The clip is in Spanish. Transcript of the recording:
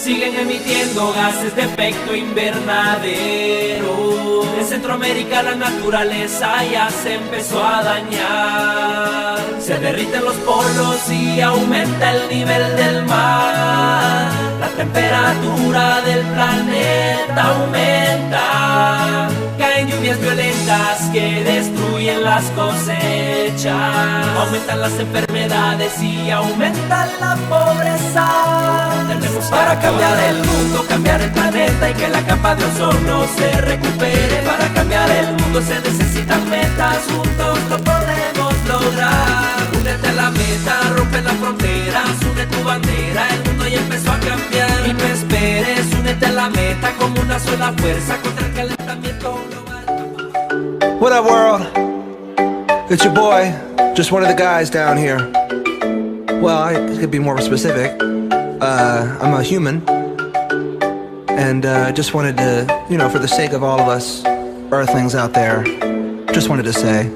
siguen emitiendo gases de efecto invernadero. En Centroamérica la naturaleza ya se empezó a dañar. Se derriten los polos y aumenta el nivel del mar. La temperatura del planeta aumenta. Caen lluvias violentas que destruyen las cosechas. Aumentan las enfermedades y aumenta la pobreza. Tenemos para cambiar el mundo, cambiar el planeta y que la capa de ozono se recupere. Para cambiar el mundo se necesitan metas, juntos lo podemos lograr. Únete a la meta, rompe las fronteras, une tu bandera, el mundo ya empezó a cambiar. Y no esperes, únete a la meta como una sola fuerza contra el calentamiento global. What up, world? It's your boy, just one of the guys down here. Well, I could be more specific. I'm a human, and just wanted to, for the sake of all of us Earthlings out there, just wanted to say